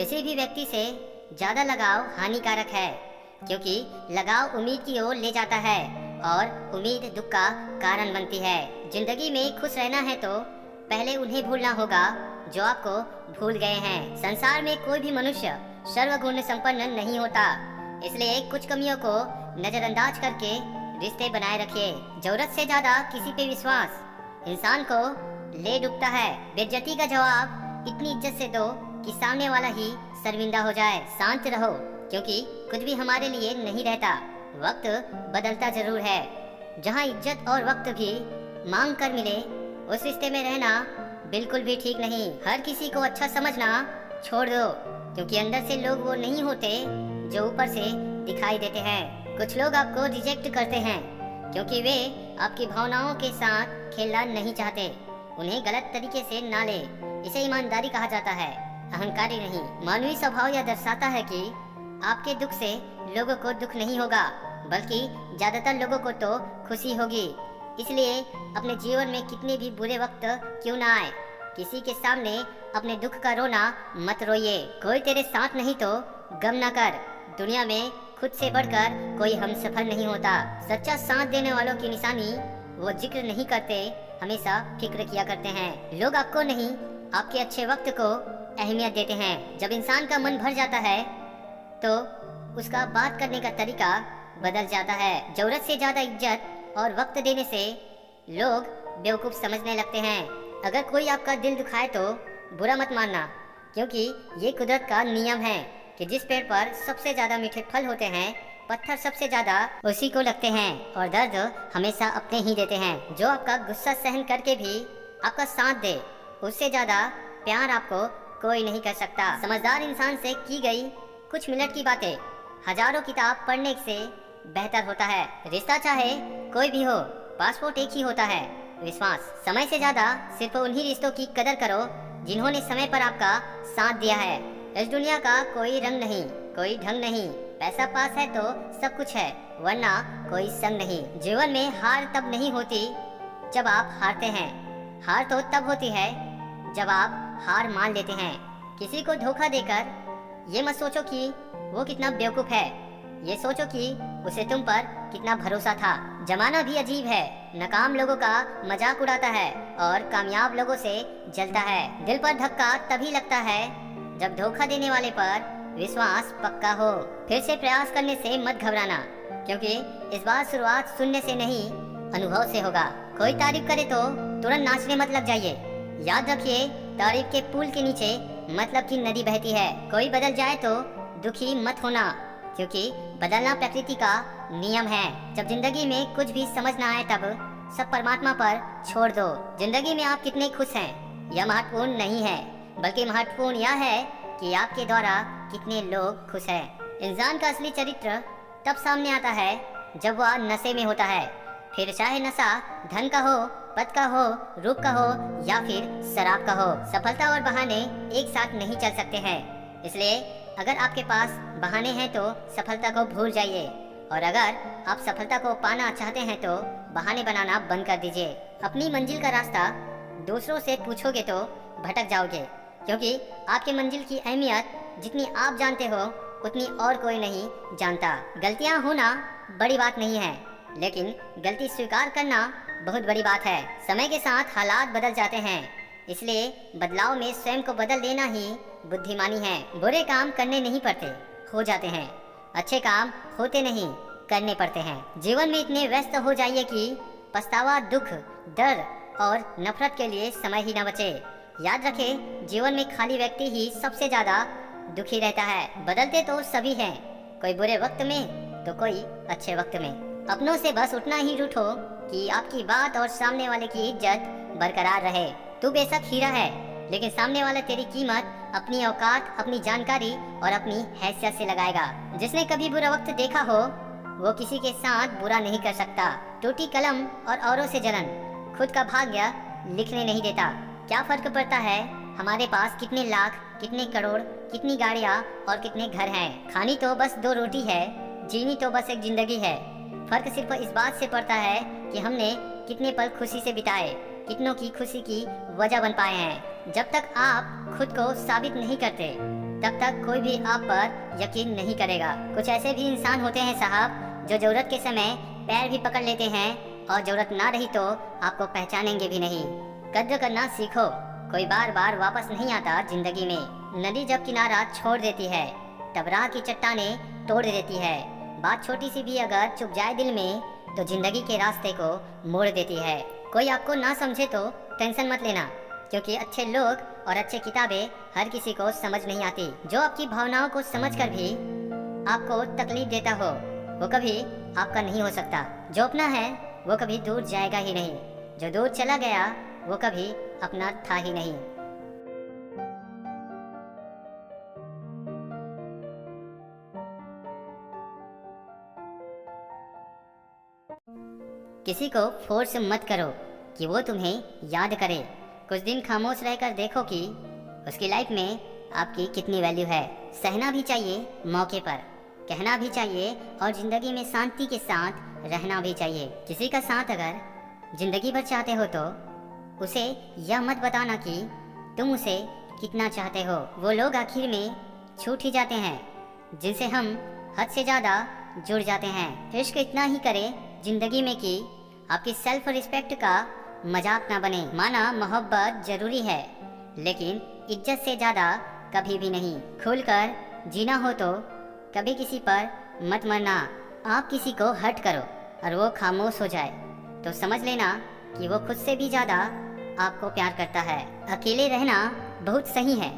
किसी भी व्यक्ति से ज्यादा लगाव हानिकारक है, क्योंकि लगाव उम्मीद की ओर ले जाता है और उम्मीद दुख का कारण बनती है। जिंदगी में खुश रहना है तो पहले उन्हें भूलना होगा जो आपको भूल गए हैं। संसार में कोई भी मनुष्य सर्वगुण संपन्न नहीं होता, इसलिए कुछ कमियों को नजरअंदाज करके रिश्ते बनाए रखिए। जरूरत से ज्यादा किसी पे विश्वास इंसान को ले डूबता है। बेइज्जती का जवाब इतनी इज्जत से दो कि सामने वाला ही शर्मिंदा हो जाए। शांत रहो, क्योंकि कुछ भी हमारे लिए नहीं रहता। वक्त बदलता जरूर है। जहाँ इज्जत और वक्त भी मांग कर मिले, उस रिश्ते में रहना बिल्कुल भी ठीक नहीं। हर किसी को अच्छा समझना छोड़ दो, क्योंकि अंदर से लोग वो नहीं होते जो ऊपर से दिखाई देते हैं। कुछ लोग आपको रिजेक्ट करते हैं क्योंकि वे आपकी भावनाओं के साथ खेलना नहीं चाहते। उन्हें गलत तरीके से ना ले, इसे ईमानदारी कहा जाता है, अहंकारी नहीं। मानवीय स्वभाव यह दर्शाता है कि आपके दुख से लोगों को दुख नहीं होगा, बल्कि ज्यादातर लोगों को तो खुशी होगी। इसलिए अपने जीवन में कितने भी बुरे वक्त क्यों ना आए, किसी के सामने अपने दुख का रोना मत रोइए। कोई तेरे साथ नहीं तो गम ना कर। दुनिया में खुद से बढ़कर कोई हम सफल नहीं होता। सच्चा साथ देने वालों की निशानी वो जिक्र नहीं करते, हमेशा फिक्र किया करते हैं। लोग आपको नहीं, आपके अच्छे वक्त को अहमियत देते हैं। जब इंसान का मन भर जाता है तो उसका बात करने का तरीका बदल जाता है। जरूरत से ज्यादा इज्जत और वक्त देने से लोग बेवकूफ समझने लगते हैं। अगर कोई आपका दिल दुखाए तो बुरा मत मानना, क्योंकि ये कुदरत का नियम है कि जिस पेड़ पर सबसे ज्यादा मीठे फल होते हैं, पत्थर सबसे ज्यादा उसी को लगते हैं और दर्द हमेशा अपने ही देते हैं। जो आपका गुस्सा सहन करके भी आपका साथ दे, उससे ज्यादा प्यार आपको कोई नहीं कर सकता। समझदार इंसान से की गई कुछ मिनट की बातें हजारों किताब पढ़ने से बेहतर होता है। रिश्ता चाहे कोई भी हो, पासपोर्ट एक ही होता है, विश्वास। समय से ज्यादा सिर्फ उन्हीं रिश्तों की कदर करो जिन्होंने समय पर आपका साथ दिया है। इस दुनिया का कोई रंग नहीं, कोई ढंग नहीं। पैसा पास है तो सब कुछ है, वरना कोई संग नहीं। जीवन में हार तब नहीं होती जब आप हारते हैं, हार तो तब होती है जब आप हार मान लेते हैं। किसी को धोखा देकर ये मत सोचो कि वो कितना बेवकूफ है, ये सोचो कि उसे तुम पर कितना भरोसा था। जमाना भी अजीब है, नाकाम लोगों का मजाक उड़ाता है और कामयाब लोगों से जलता है। दिल पर धक्का तभी लगता है जब धोखा देने वाले पर विश्वास पक्का हो। फिर से प्रयास करने से मत घबराना, क्योंकि इस बार शुरुआत सुनने से नहीं, अनुभव से होगा। कोई तारीफ करे तो तुरंत नाचने मत लग जाइए। याद रखिए, तारीफ के पुल के नीचे मतलब की नदी बहती है। कोई बदल जाए तो दुखी मत होना, क्योंकि बदलना प्रकृति का नियम है। जब जिंदगी में कुछ भी समझ ना आए तब सब परमात्मा पर छोड़ दो। जिंदगी में आप कितने खुश हैं यह महत्वपूर्ण नहीं है, बल्कि महत्वपूर्ण यह है कि आपके द्वारा कितने लोग खुश हैं। इंसान का असली चरित्र तब सामने आता है जब वह नशे में होता है, फिर चाहे नशा धन का हो, पद का हो, रूप का हो या फिर शराब का हो। सफलता और बहाने एक साथ नहीं चल सकते हैं, इसलिए अगर आपके पास बहाने हैं तो सफलता को भूल जाइए, और अगर आप सफलता को पाना चाहते हैं तो बहाने बनाना बंद कर दीजिए। अपनी मंजिल का रास्ता दूसरों से पूछोगे तो भटक जाओगे, क्योंकि आपकी मंजिल की अहमियत जितनी आप जानते हो उतनी और कोई नहीं जानता। गलतियां होना बड़ी बात नहीं है, लेकिन गलती स्वीकार करना बहुत बड़ी बात है। समय के साथ हालात बदल जाते हैं, इसलिए बदलाव में स्वयं को बदल देना ही बुद्धिमानी है। बुरे काम करने नहीं पड़ते, हो जाते हैं। अच्छे काम होते नहीं, करने पड़ते हैं। जीवन में इतने व्यस्त हो जाइए कि पछतावा, दुख, डर और नफरत के लिए समय ही न बचे। याद रखें, जीवन में खाली व्यक्ति ही सबसे ज्यादा दुखी रहता है। बदलते तो सभी हैं, कोई बुरे वक्त में तो कोई अच्छे वक्त में। अपनों से बस उतना ही रूठो कि आपकी बात और सामने वाले की इज्जत बरकरार रहे। तू बेशक हीरा है, लेकिन सामने वाला तेरी कीमत अपनी औकात, अपनी जानकारी और अपनी हैसियत से लगाएगा। जिसने कभी बुरा वक्त देखा हो वो किसी के साथ बुरा नहीं कर सकता। टूटी कलम और औरों से जलन खुद का भाग्य लिखने नहीं देता। क्या फर्क पड़ता है हमारे पास कितने लाख, कितने करोड़, कितनी गाड़ियाँ और कितने घर हैं। खानी तो बस 2 रोटी है, जीनी तो बस एक जिंदगी है। फर्क सिर्फ इस बात से पड़ता है कि हमने कितने पल खुशी से बिताए, कितनों की खुशी की वजह बन पाए हैं। जब तक आप खुद को साबित नहीं करते, तब तक कोई भी आप पर यकीन नहीं करेगा। कुछ ऐसे भी इंसान होते हैं साहब, जो जरूरत के समय पैर भी पकड़ लेते हैं और जरूरत ना रही तो आपको पहचानेंगे भी नहीं। कद्र करना सीखो, कोई बार बार वापस नहीं आता जिंदगी में। नदी जब किनारा छोड़ देती है तब राह की चट्टानें तोड़ देती है। बात छोटी सी भी अगर चुप जाए दिल में तो जिंदगी के रास्ते को मोड़ देती है। कोई आपको ना समझे तो टेंशन मत लेना, क्योंकि अच्छे लोग और अच्छे किताबें हर किसी को समझ नहीं आती। जो आपकी भावनाओं को समझकर भी आपको तकलीफ देता हो वो कभी आपका नहीं हो सकता। जो अपना है वो कभी दूर जाएगा ही नहीं, जो दूर चला गया वो कभी अपना था ही नहीं। किसी को फोर्स मत करो कि वो तुम्हें याद करे। कुछ दिन खामोश रहकर देखो कि उसकी लाइफ में आपकी कितनी वैल्यू है। सहना भी चाहिए मौके पर, कहना भी चाहिए और जिंदगी में शांति के साथ रहना भी चाहिए। किसी का साथ अगर जिंदगी भर चाहते हो तो उसे यह मत बताना कि तुम उसे कितना चाहते हो। वो लोग आखिर में छूट ही जाते हैं जिनसे हम हद से ज़्यादा जुड़ जाते हैं। इश्क इतना ही करें जिंदगी में कि आपकी सेल्फ रिस्पेक्ट का मजाक ना बने। माना मोहब्बत जरूरी है, लेकिन इज्जत से ज़्यादा कभी भी नहीं। खुलकर जीना हो तो कभी किसी पर मत मरना। आप किसी को हर्ट करो और वो खामोश हो जाए तो समझ लेना कि वो खुद से भी ज़्यादा आपको प्यार करता है। अकेले रहना बहुत सही है,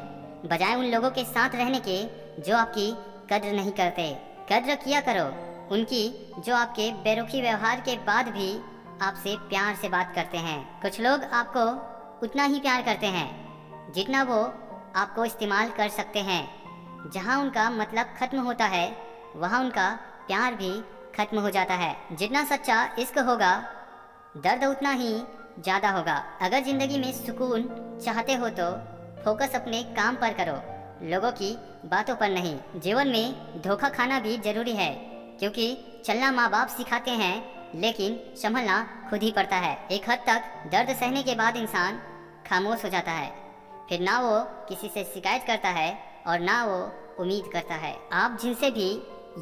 बजाय उन लोगों के साथ रहने के जो आपकी कद्र नहीं करते। कद्र किया करो उनकी जो आपके बेरुखी व्यवहार के बाद भी आपसे प्यार से बात करते हैं। कुछ लोग आपको उतना ही प्यार करते हैं जितना वो आपको इस्तेमाल कर सकते हैं। जहाँ उनका मतलब खत्म होता है वहाँ उनका प्यार भी खत्म हो जाता है। जितना सच्चा इश्क होगा दर्द उतना ही ज़्यादा होगा। अगर जिंदगी में सुकून चाहते हो तो फोकस अपने काम पर करो, लोगों की बातों पर नहीं। जीवन में धोखा खाना भी जरूरी है, क्योंकि चलना माँ बाप सिखाते हैं लेकिन संभलना खुद ही पड़ता है। एक हद तक दर्द सहने के बाद इंसान खामोश हो जाता है, फिर ना वो किसी से शिकायत करता है और ना वो उम्मीद करता है। आप जिनसे भी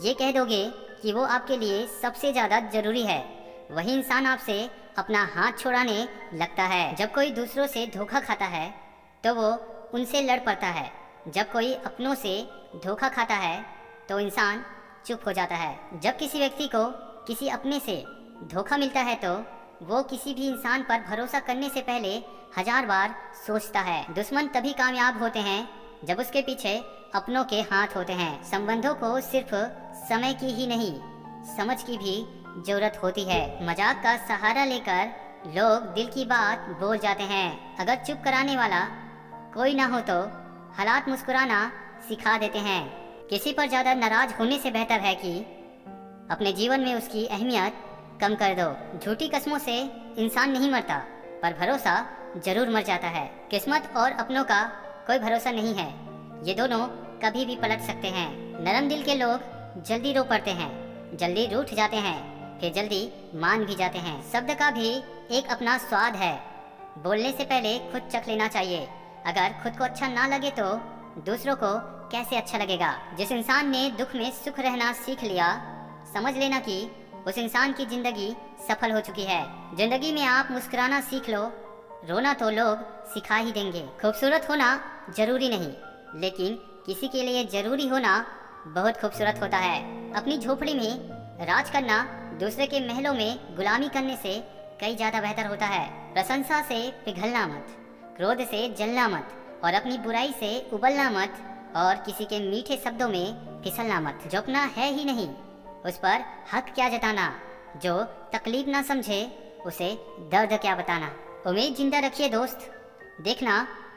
ये कह दोगे कि वो आपके लिए सबसे ज़्यादा जरूरी है, वही इंसान आपसे अपना हाथ छुड़ाने लगता है। जब कोई दूसरों से धोखा खाता है तो वो उनसे लड़ पड़ता है। जब कोई अपनों से धोखा खाता है तो इंसान चुप हो जाता है। जब किसी व्यक्ति को किसी अपने से धोखा मिलता है तो वो किसी भी इंसान पर भरोसा करने से पहले 1000 बार सोचता है। दुश्मन तभी कामयाब होते हैं जब उसके पीछे अपनों के हाथ होते हैं। संबंधों को सिर्फ समय की ही नहीं, समझ की भी जरूरत होती है। मजाक का सहारा लेकर लोग दिल की बात बोल जाते हैं। अगर चुप कराने वाला कोई ना हो तो हालात मुस्कुराना सिखा देते हैं। किसी पर ज़्यादा नाराज होने से बेहतर है कि अपने जीवन में उसकी अहमियत कम कर दो। झूठी कस्मों से इंसान नहीं मरता, पर भरोसा जरूर मर जाता है। किस्मत और अपनों का कोई भरोसा नहीं है, ये दोनों कभी भी पलट सकते हैं। नरम दिल के लोग जल्दी रो पड़ते हैं, जल्दी रूठ जाते हैं, फिर जल्दी मान भी जाते हैं। शब्द का भी एक अपना स्वाद है, बोलने से पहले खुद चख लेना चाहिए। अगर खुद को अच्छा ना लगे तो दूसरों को कैसे अच्छा लगेगा। जिस इंसान ने दुख में सुख रहना सीख लिया, समझ लेना कि उस इंसान की जिंदगी सफल हो चुकी है। जिंदगी में आप मुस्कुराना सीख लो, रोना तो लोग सिखा ही देंगे। खूबसूरत होना जरूरी नहीं, लेकिन किसी के लिए जरूरी होना बहुत खूबसूरत होता है। अपनी झोपड़ी में राज करना दूसरे के महलों में गुलामी करने से कई ज्यादा बेहतर होता है। प्रशंसा से पिघलना मत, क्रोध से जलना मत, और अपनी बुराई से उबलना मत, और किसी के मीठे शब्दों में फिसलना मत। जो अपना है ही नहीं उस पर हक क्या जताना, जो तकलीफ ना समझे उसे दर्द क्या बताना। उम्मीद जिंदा रखिए दोस्त, देखना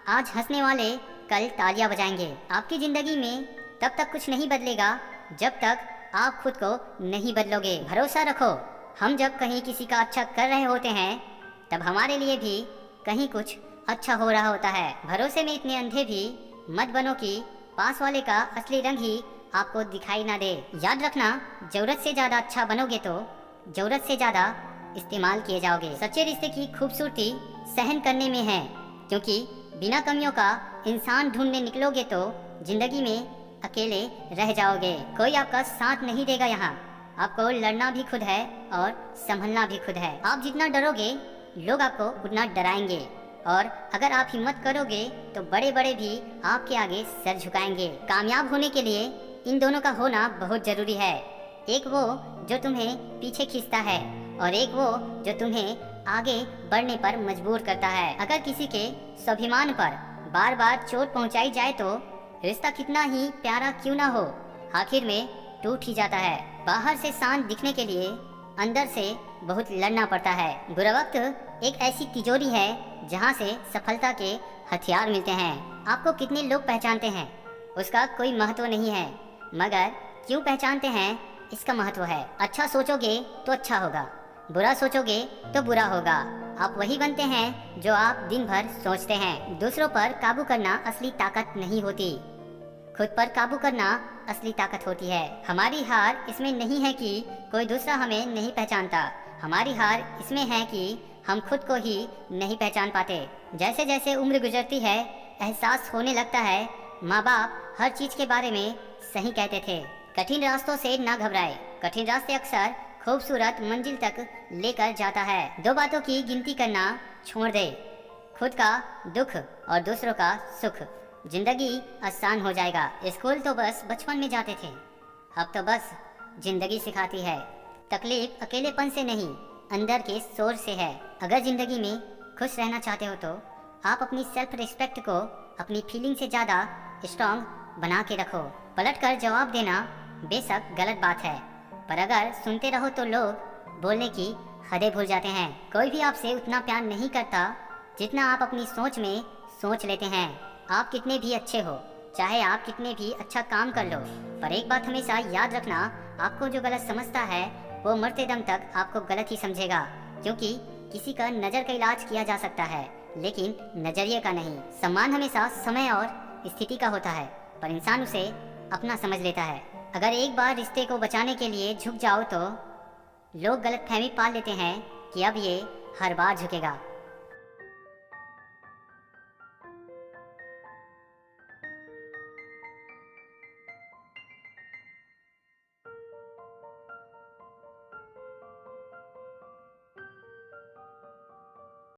आज हंसने वाले कल तालियां बजाएंगे। आपकी जिंदगी में तब तक कुछ नहीं बदलेगा जब तक आप खुद को नहीं बदलोगे। भरोसा रखो, हम जब कहीं किसी का अच्छा कर रहे होते हैं तब हमारे लिए भी कहीं कुछ अच्छा हो रहा होता है। भरोसे में इतने अंधे भी मत बनो कि पास वाले का असली रंग ही आपको दिखाई ना दे। याद रखना, जरूरत से ज्यादा अच्छा बनोगे तो जरूरत से ज्यादा इस्तेमाल किए जाओगे। सच्चे रिश्ते की खूबसूरती सहन करने में है, क्योंकि बिना कमियों का इंसान ढूंढने निकलोगे तो जिंदगी में अकेले रह जाओगे। कोई आपका साथ नहीं देगा यहाँ। आपको लड़ना भी खुद है और संभलना भी खुद है। आप जितना डरोगे लोग आपको उतना डराएंगे, और अगर आप हिम्मत करोगे तो बड़े बड़े भी आपके आगे सर झुकाएंगे। कामयाब होने के लिए इन दोनों का होना बहुत जरूरी है। एक वो जो तुम्हें पीछे खींचता है और एक वो जो तुम्हें आगे बढ़ने पर मजबूर करता है। अगर किसी के स्वाभिमान पर बार बार चोट पहुंचाई जाए तो रिश्ता कितना ही प्यारा क्यों ना हो, आखिर में टूट ही जाता है। बाहर से शांत दिखने के लिए अंदर से बहुत लड़ना पड़ता है। बुरा वक्त एक ऐसी तिजोरी है जहां से सफलता के हथियार मिलते हैं। आपको कितने लोग पहचानते हैं उसका कोई महत्व नहीं है, मगर क्यों पहचानते हैं इसका महत्व है। अच्छा सोचोगे तो अच्छा होगा, बुरा सोचोगे तो बुरा होगा। आप वही बनते हैं जो आप दिन भर सोचते हैं। दूसरों पर काबू करना असली ताकत नहीं होती, खुद पर काबू करना असली ताकत होती है। हमारी हार इसमें नहीं है कि कोई दूसरा हमें नहीं पहचानता, हमारी हार इसमें है कि हम खुद को ही नहीं पहचान पाते। जैसे जैसे उम्र गुजरती है एहसास होने लगता है माँ बाप हर चीज के बारे में सही कहते थे। कठिन रास्तों से ना घबराए, कठिन रास्ते अक्सर खूबसूरत मंजिल तक लेकर जाता है। दो बातों की गिनती करना छोड़ दे, खुद का दुख और दूसरों का सुख। जिंदगी आसान हो जाएगा। स्कूल तो बस बचपन में जाते थे, अब तो बस जिंदगी सिखाती है। तकलीफ अकेलेपन से नहीं, अंदर के शोर से है। अगर जिंदगी में खुश रहना चाहते हो तो आप अपनी सेल्फ रिस्पेक्ट को अपनी फीलिंग से ज़्यादा स्ट्रॉन्ग बना के रखो। पलट कर जवाब देना बेशक गलत बात है, पर अगर सुनते रहो तो लोग बोलने की हदें भूल जाते हैं। कोई भी आपसे उतना प्यार नहीं करता जितना आप अपनी सोच में सोच लेते हैं। आप कितने भी अच्छे हो, चाहे आप कितने भी अच्छा काम कर लो, पर एक बात हमेशा याद रखना, आपको जो गलत समझता है वो मरते दम तक आपको गलत ही समझेगा। क्योंकि किसी का नज़र का इलाज किया जा सकता है लेकिन नजरिए का नहीं। सम्मान हमेशा समय और स्थिति का होता है, पर इंसान उसे अपना समझ लेता है। अगर एक बार रिश्ते को बचाने के लिए झुक जाओ तो लोग गलतफहमी पाल लेते हैं कि अब ये हर बार झुकेगा।